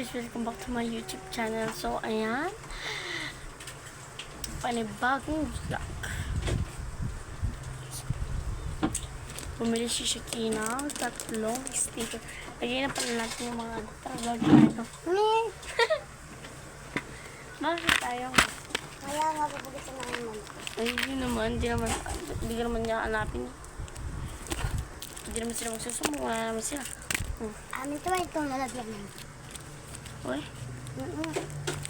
guys, welcome back to my YouTube channel. So, ayan. Panibagong vlog. Bumili si Shakina. Tatlong sticker. Lagyan na pala natin yung mga vlog tayo. Bakit tayo? Kaya nga papagitan na naman. Ay, yun naman. Hindi ka naman niya hanapin. Hindi naman sila magsusumbong. Wala naman sila. Amin ito ba itong lalagyan na? Uy.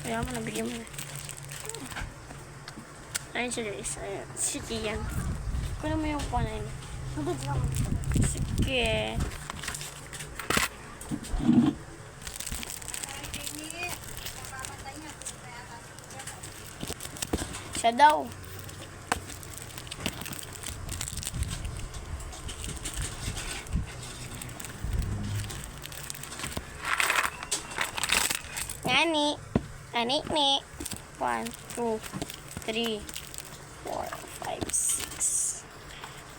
Kaya mo, nabigyan mo na. Ayun siya guys. Ayun. Sige yan. Kunin mo yung kuha na yun. Hagod lang. Sige. Siya daw. Nani. Nani ni. 1, 2, 3, 4, 5, 6.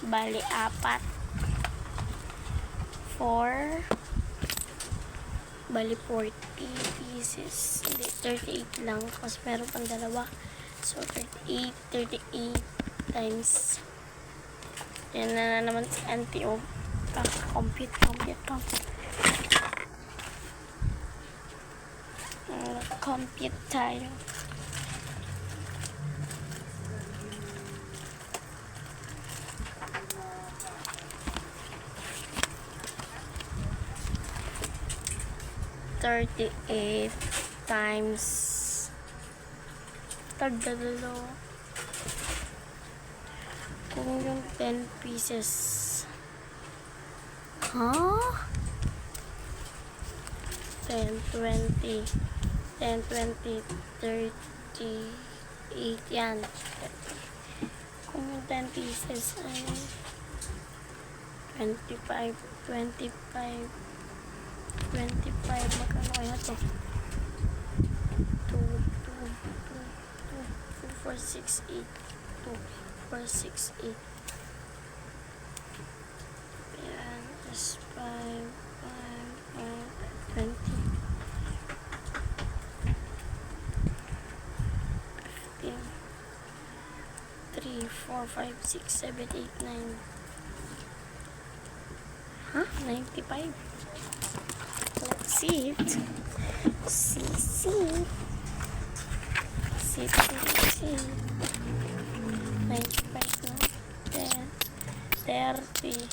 Bali, 4. 4. Bali, 40 pieces. Hindi, 38 lang. Kasi meron pang dalawa. So, 38 times. Yan na naman si Auntie. Oh. Compute. Compute tayo. $38 times tagdalo kung yung 10 pieces. Huh? 10, 20 10, 20, 38 yan. Kung yung 10 pieces ay 25 magkano kaya to? 2, 4, 6, 8 2, 4, 6, 8 yan is 5, 20 3, 4, 5, 6, 7, 8, 9. Huh? 95. Let's see it. See. 95 na. 10, 30,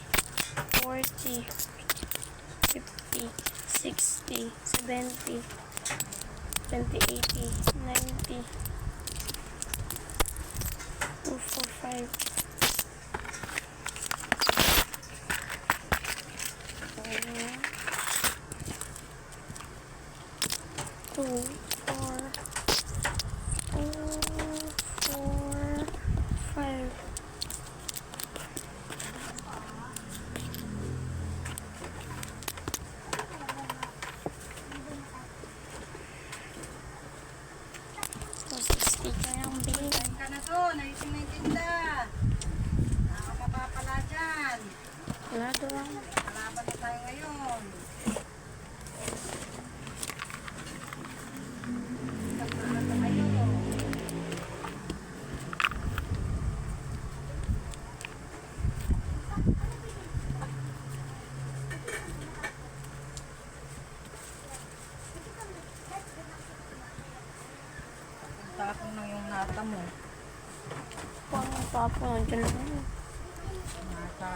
40, 50, 60, 70, 20, 80, 90, 2, 4, 5. 2, 4, 5. Tapos sticker ng big. Ka na to, naisin na yung tinda. Nakakapapala dyan. Wala doon. Kalaban na tayo ngayon. Kalaban na tayo. Tapon na yung nata mo. Parang tapo nandiyan lang yun. Nata.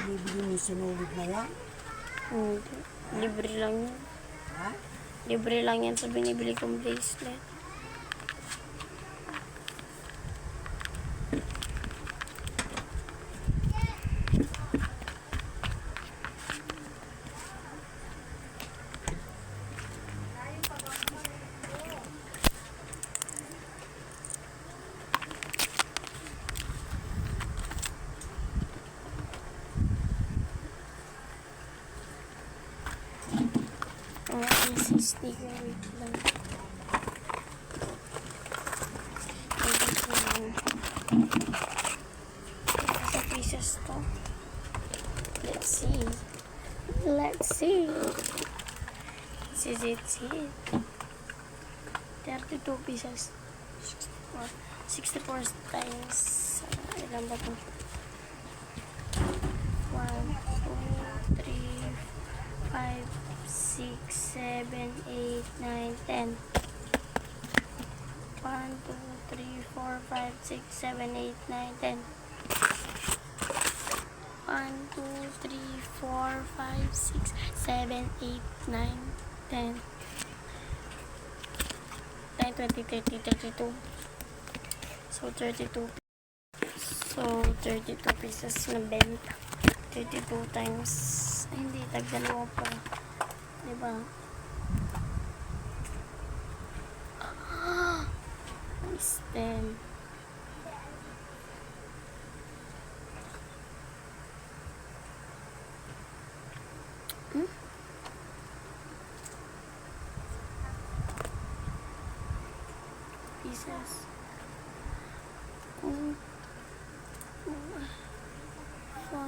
Binibili mo sinulid na yan? Hindi. Libre lang yan. Ha? Libre lang yan sa binibili kong bracelet. sticker. Wait lang. Ito yan. Sa pieces to. Let's see. Let's see. This is it. 32 pieces. 64 times. Ilan ba ito? 1, 2, 3, 5, 6, 7, 8, 9, 10. 1, 2, 3, 4, 5, 6, 7, 8, 9, 10. 1, 2, 3, 4, 5, 6, 7, 8, 9, 10. 9, 20, 30, 32. So, 32. So, 32 pieces na benta. 32 times, ay, hindi, tag-dalawa pa. Diba? Is 10. Pieces. 5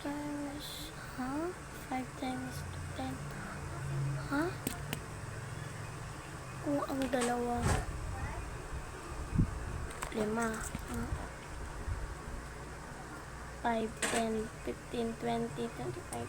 times, huh? 5 times 10. Huh? Kung ang dalawa, 5. 5, 10, 15, 20, 25.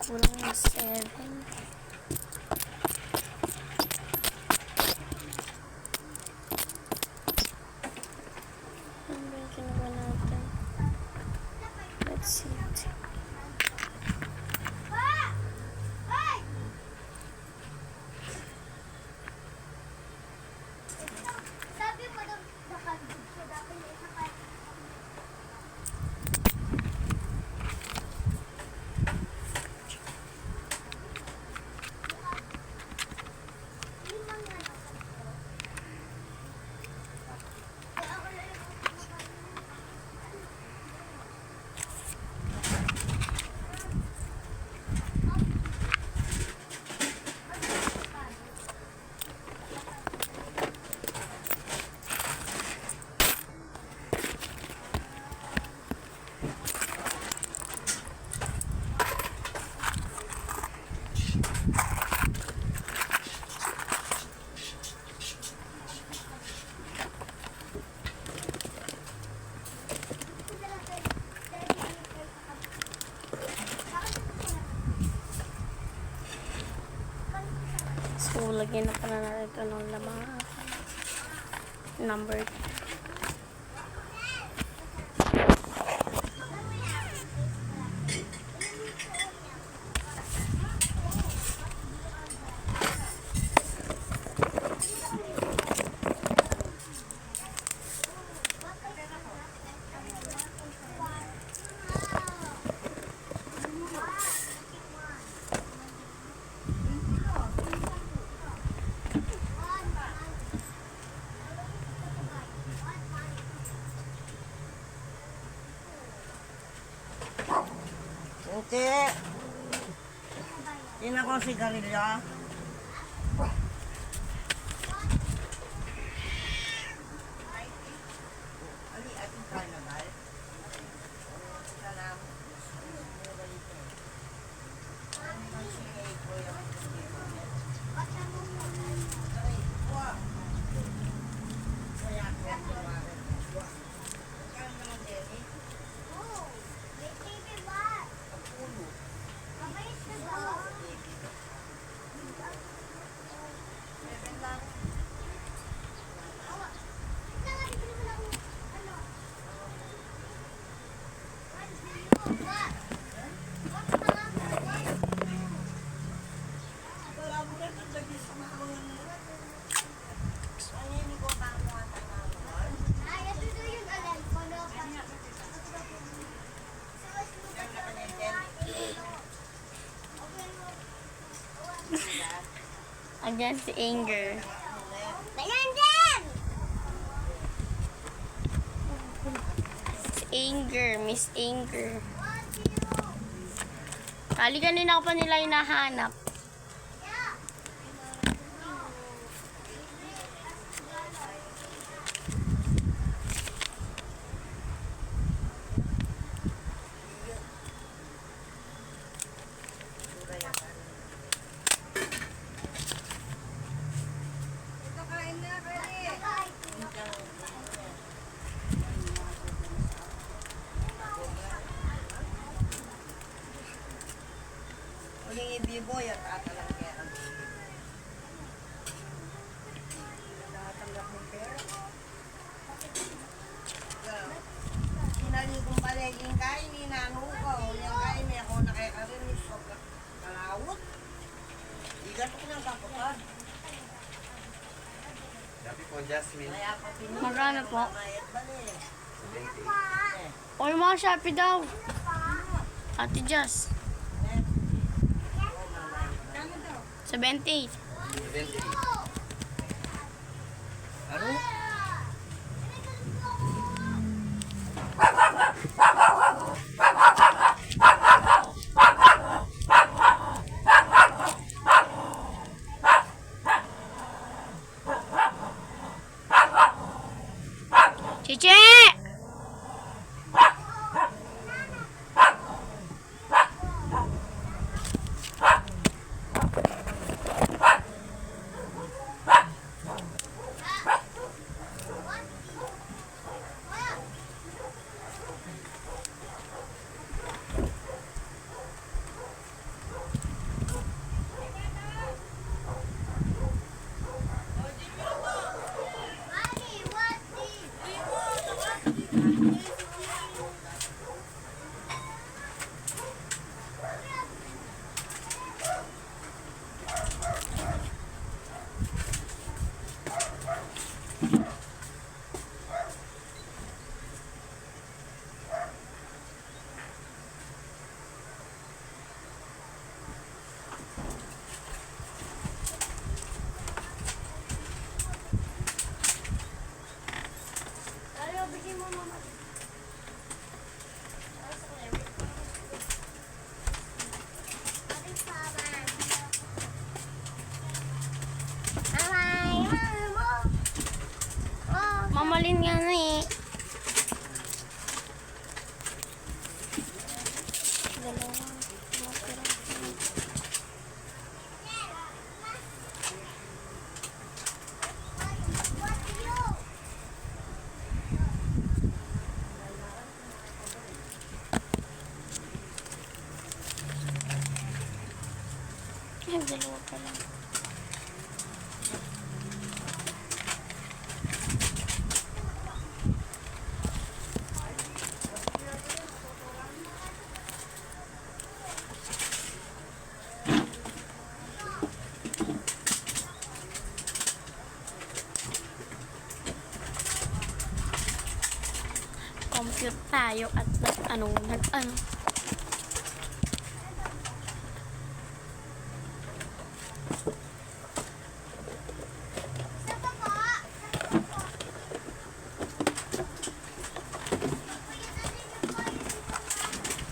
Kulang na 7. Ano ba yung ginawa natin? Let's see it. Sabi mo daw nakadugso dapat na isa. So, lagyan na pala natin ito ng laman. Number 2. Hindi. Hindi na akong sigarilyo. Diyan si Anger. Balandem! Si Anger, Miss Anger. Kali kanina ko pa nila hinahanap. Uling ibibo, yan tatalang pera. Nakatanggap ng pera. Kinaligong pala yung kain, inanukaw. Yung kain, ako nakakarinis. Kalawot. Igat ko ng kapatid. Sabi po, Jasmine. Kaya pa pinili. Magkano po? Mayat ba eh? 78. O yung mga Shopee daw. Ate Jazz. 78. 78. Ano? Chiche! Mommy, what's this? Ano, bigyan mo mama. Mamalin nga na eh. Dalawang matira. Ay, dalawa pa lang. Compute tayo at nag-ano.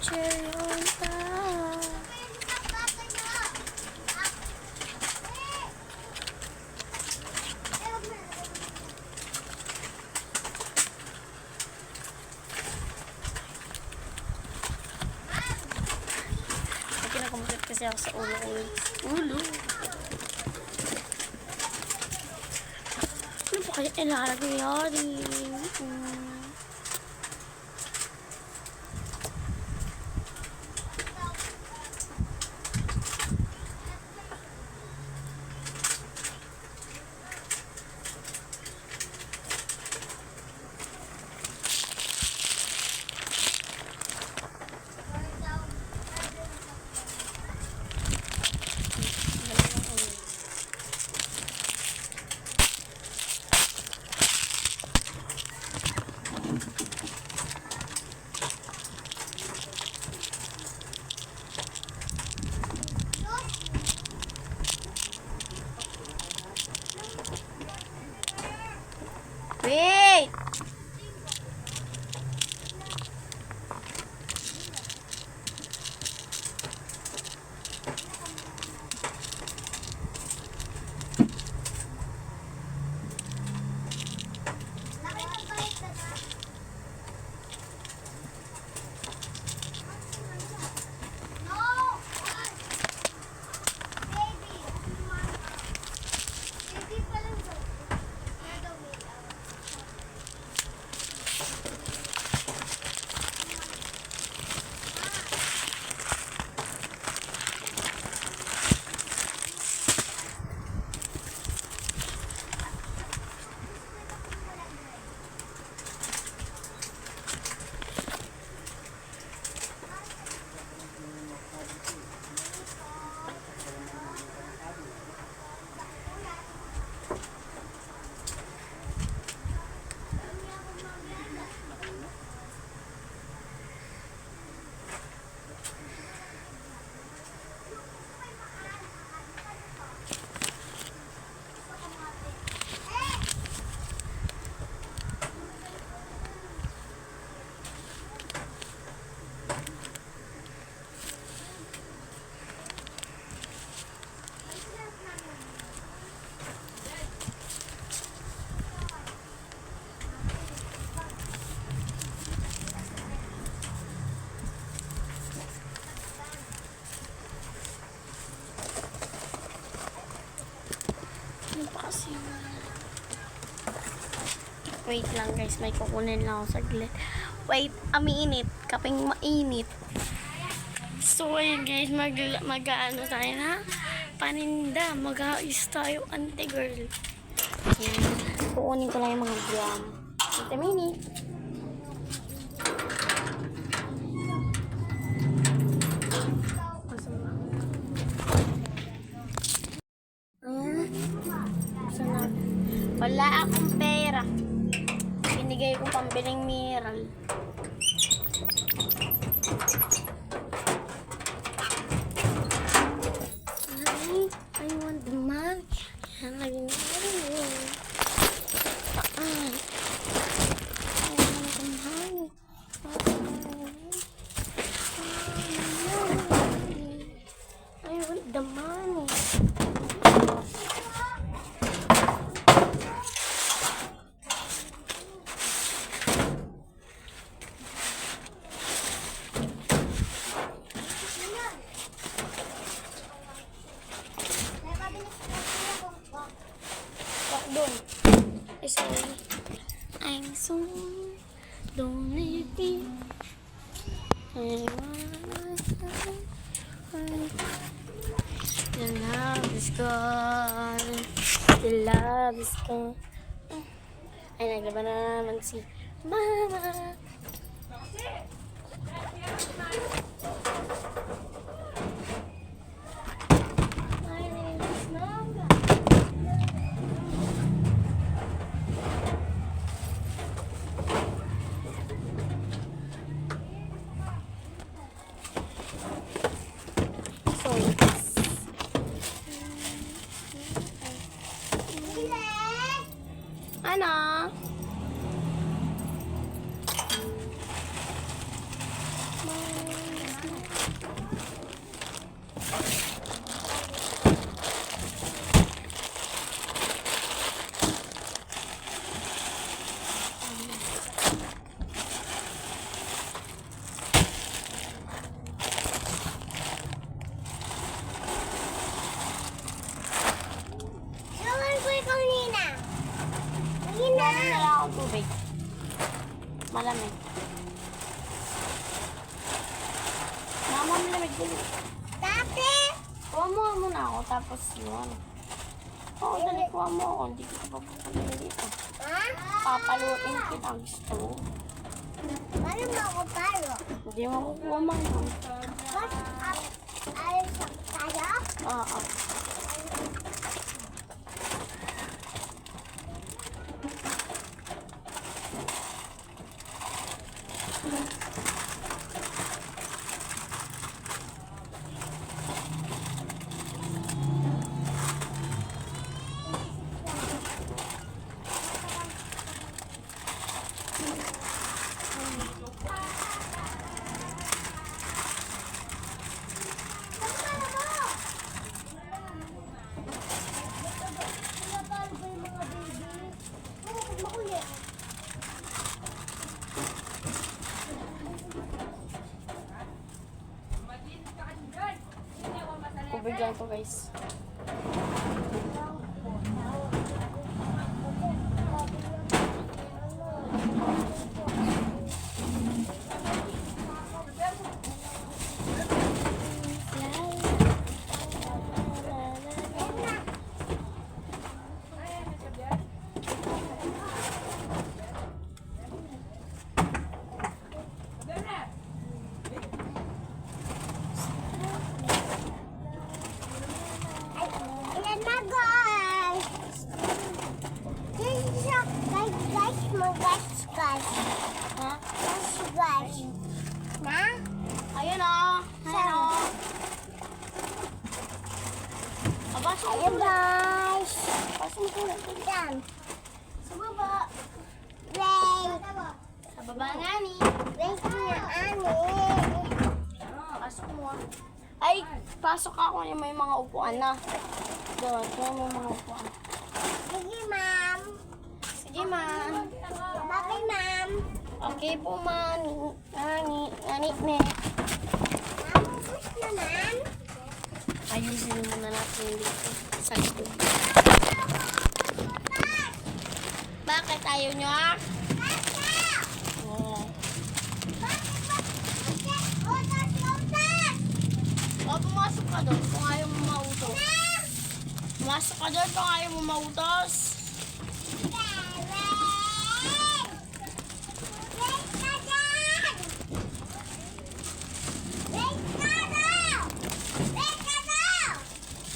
Cherry on top. Kinakumplit kasi ako sa ulo. Ulo? Ano pa kaya ilalagay yari? Wait lang guys, may kukunin lang ako saglit. Wait, aminit. Kaping mainit. So ayun guys, mag-ano tayo na paninda. Mag-aayos tayo, ante girl. Ayan. Kukunin ko lang yung mga gram. Wait a minute. Wala akong pera. Binigay ko pambiling mineral. I want the money. Yan, naging I want the money. Doon. Sorry. I'm so lonely. The love is gone. The love is gone. Ay, naglaba na naman si Mama. My name is Mama. Ano? Sawan ko ikaw, Nina. Kuha mo na lang ako tubig. Malamig. Mama, malamig din. Dati. Kuha mo muna ako, tapos yun. Oo, dali, kuha mo ako. Hindi kita papapaluin dito. Ha? Papaluin kita. Gusto mo. Paano mo ako palo? Hindi mo kukuha mo. What? Ayos tayo? Oo. Tubig lang to guys. Ayan na, guys. This is a guys, mo guys. Ha? Guys. Na? Ayun o. Ayun o. Abasa Ayan, guys. Pasok ko na. Yan. Sa baba. Wait. Sa baba nga ni. Wait na, Ani. Pasok mo ah. Ay, pasok ako yung may mga upuan na. Doon, may mga upuan. Sige, ma'am. Sige, ma'am. Bakit, ma'am? Okay po, ma'am. Nani, ne. Ma'am, gusto na, ma'am. Ayusin muna natin dito. Sa likod. Bakit ayaw nyo ah? Oo. O, pumasok ka doon kung ayaw mo mautos. Pumasok ka doon kung ayaw mo mautos.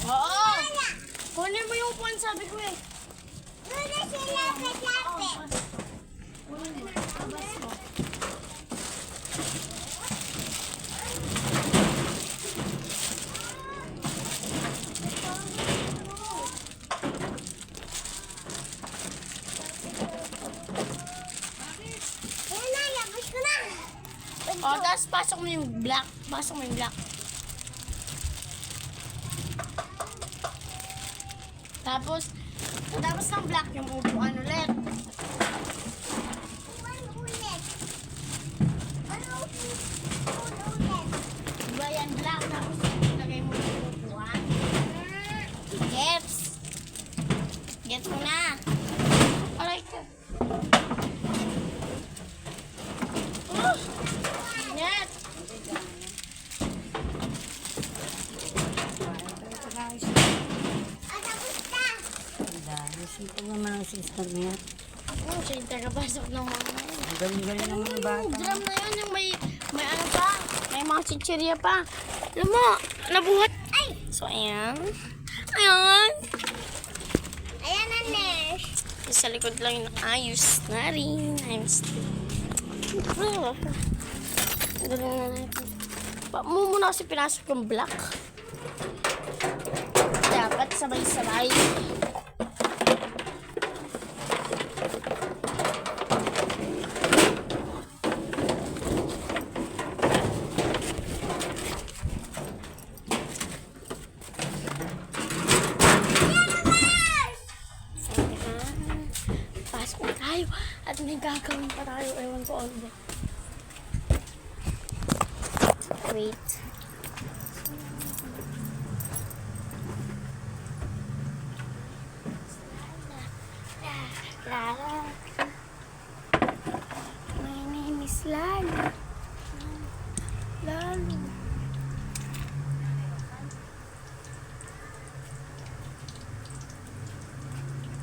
Oo. Kunin mo yung upuan, sabi ko eh. Kunin mo. Abas mo. O, tapos pasok mo yung black. Pasok mo yung black. Tapos ng black yung upuan ulit. Diba yan black? Tapos lagay mo yung upuan. Gets? Gets mo na? Alright. Oh! Net! Sito naman ang sister niya. Oh, siya yung tagapasok ng mga. Ang galing-galing ng mga bata. Yung drum na yun, yung may ano pa, may mga chichirya pa. Alam mo, nabuhat. Ay! So, ayan. Ayan. Ayan na, nurse. Yung sa likod lang yung ayos na rin. Ayos. Galing na natin. Muna kasi pinasok yung black. Dapat sabay-sabay. Pasok na tayo. At may gagawin pa tayo. Ewan ko ano ba. Wait. Lala. My name is Lala. Lalo.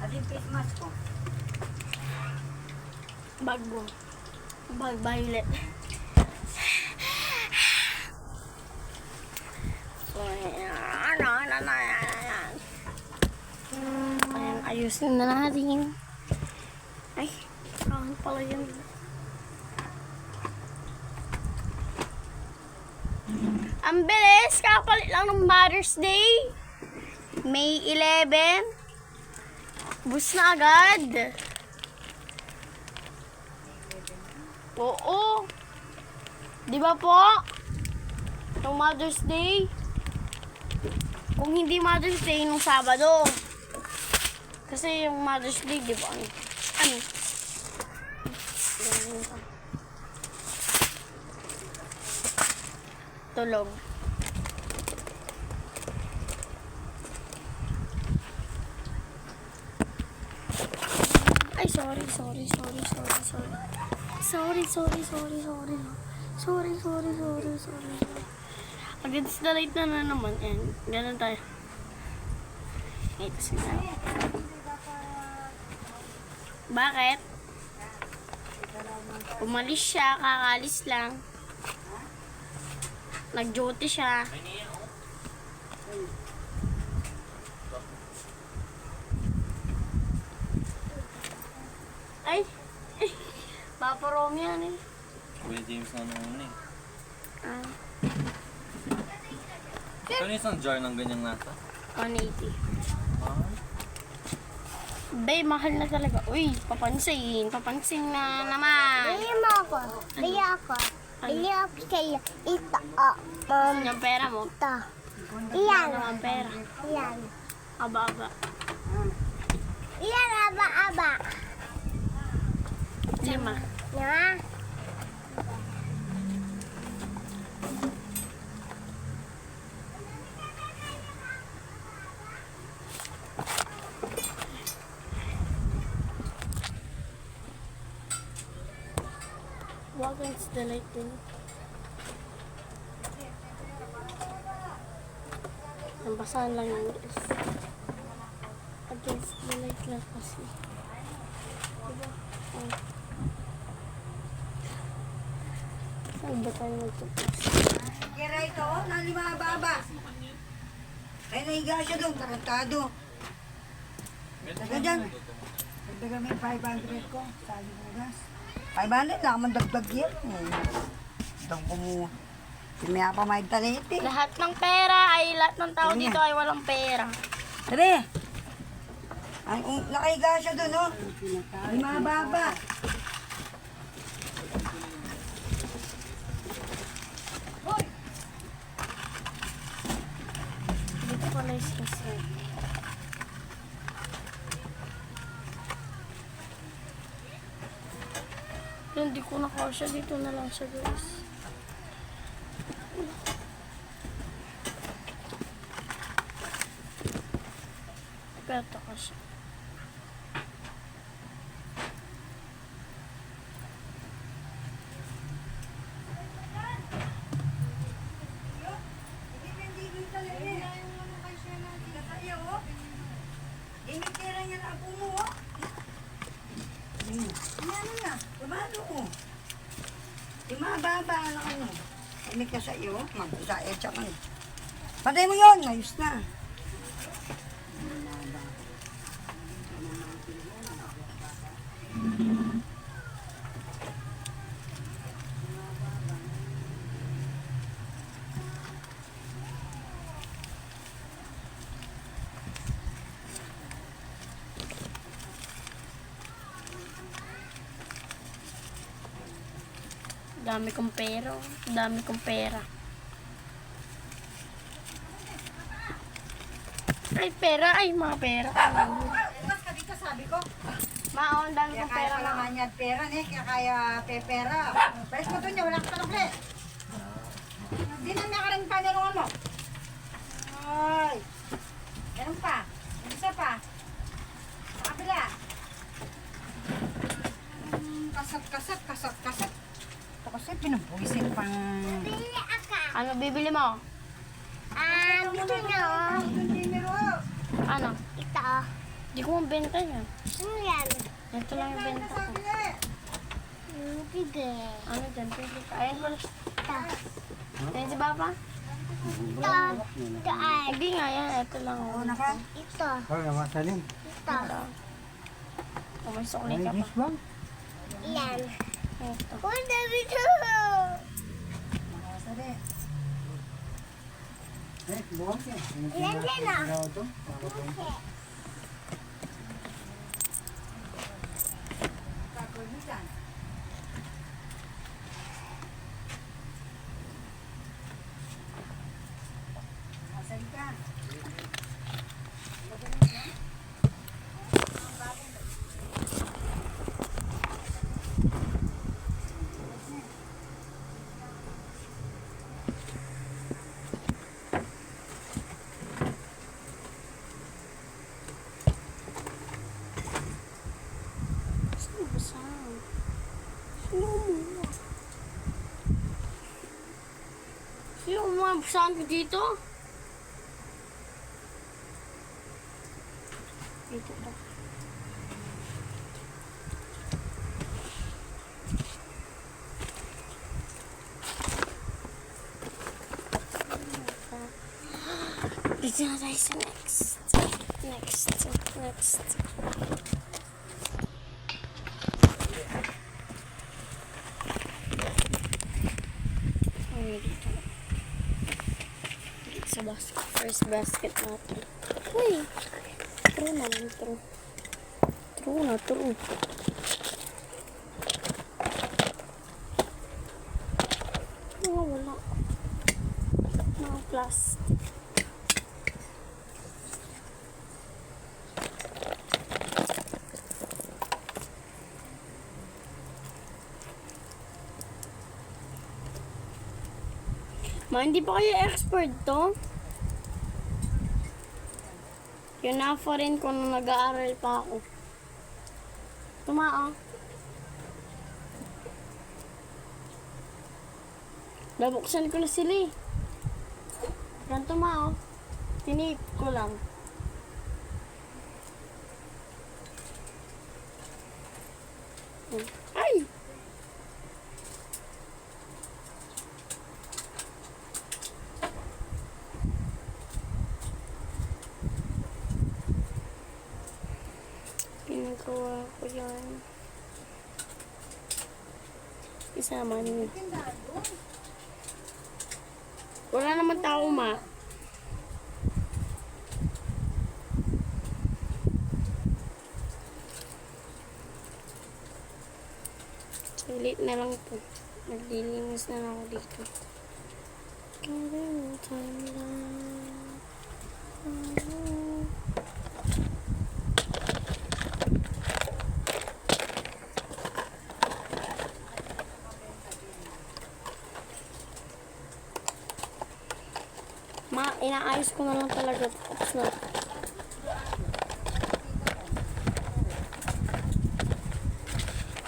At yung face mask ko. Bago. Violet. So, ayan. Ayan, ayusin na natin. Ay, saan pala yun? Ang bilis! Kakapalit lang ng Mother's Day. May 11. Bus na agad. Oo. Di ba po? Yung Mother's Day. Kung hindi Mother's Day, nung Sabado. Kasi yung Mother's Day, di ba? Ano? Tulog. Ay, sorry. Sorry. Against the light na naman. Yan. Ganun tayo. Ito sila. Bakit? Umalis siya. Kakalis lang. Nag-duty siya. Ay! Papa Romy yan eh. Kuya James na noon eh. Ah, Ano isang jar ng ganyang nasa? 180. Ah, Bay, mahal na talaga. Uy, papansin na naman. Bili mo ako. Bili ako. Bili ako sa'yo. Ito, oh. Saan yung pera mo? Ito. Iyan. Ano ang pera? Iyan. Aba. Iyan, aba. 5. Na? Against the light din. Nabasahan lang yung guys. Against the light lang kasi. Diba? Oh. Saan ba tayo magtutupos? Kira ito, nalibaba. Ay, nahiga siya doon, tarantado. Taga dyan. Dagdagan mo yung 500 ko. Sabi mo gas. 500 na man dagdag yan. Dagdag ko mo. Simaya pa may taliti. Lahat ng pera ay lahat ng tao Sige. dito ay walang pera. Tari. Ay, nakahiga siya doon, oh. Limababa. Dito pala yung sisi. Hindi ko nakasya. Dito na lang siya guys. Peto ko siya. Imitira niya na ako mo, oh. Ano na? Lumado ko. Limababa na ano. Imit ka sa iyo, mag-isa tsaka. Patay mo yun, ayos na. Dami kong pera. Dami kong pera. Ay, pera. Ay, mga pera. Mas ka dito, sabi ko. Maon, dami Kaya kong kaya pera. pala nga niya pera, eh. Kaya kaya pera. Balik mo doon niya, wala ka tanong, Hindi na niya ka rin panirungan mo. Ay. Meron pa. May isa pa. Sa kabila. Kasat. Ito kasi pinubuisin pang... Bili ako. Ano bibili mo? Gusto nyo? Ano? Ito. Di ko mabenta yan. Ano yan? Ito lang yung benta ko. Sige. Ano dyan? Pili ka. Ayan pala. Ito. Ayan si Papa? Ito. Ito ay. Hindi nga yan. Ito lang. Oo, naka. Ito. Ito. Oh, may sukli ka pa. Yan. Ito. Oh, dami ito. Sabi. Ilan din ah. Gagawin mo dyan. Asan ka? Sino ba saan? Sino umuha? Sino umuha? Saan ko dito? Dito ba? Dito na tayo sa next. Ay, dito. Dito sa basket. First basket natin. Uy! True naman, true. True na, true. Wala. Mga plastic. Ma, hindi pa kayo expert to? Yun na pa rin ko nung nag-aaral pa ako. Tumaa. Nabuksan ko na sila eh. Ganito ma, oh. Tinip ko lang. Ay! Pinagawa ko yan. Isa naman. Wala naman tao, ma. Late na lang po. Naglilinis na lang ako dito. Time lang. Ma, inaayos ko na lang talaga. Tapos na.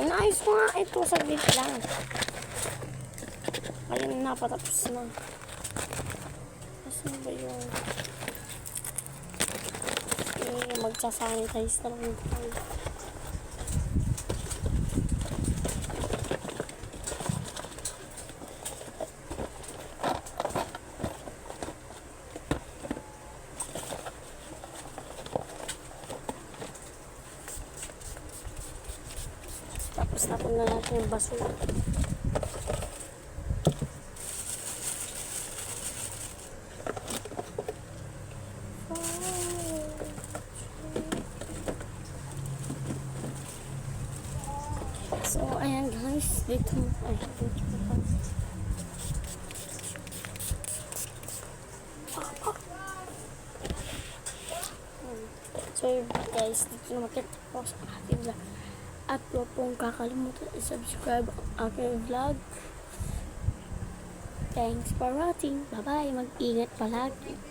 Inaayos ko nga ito. Saglit lang. Ayun na, patapos na. Asan ba yun? Okay, magsasanitize na lang tayo. Tapos tapon na natin yung basura. So, ayan guys. Dito. Ay, dito pa. So, guys, dito na makita sa aking vlog. At huwag pong kakalimutan i-subscribe ang aking vlog. Thanks for watching. Bye-bye. Mag-ingat palagi.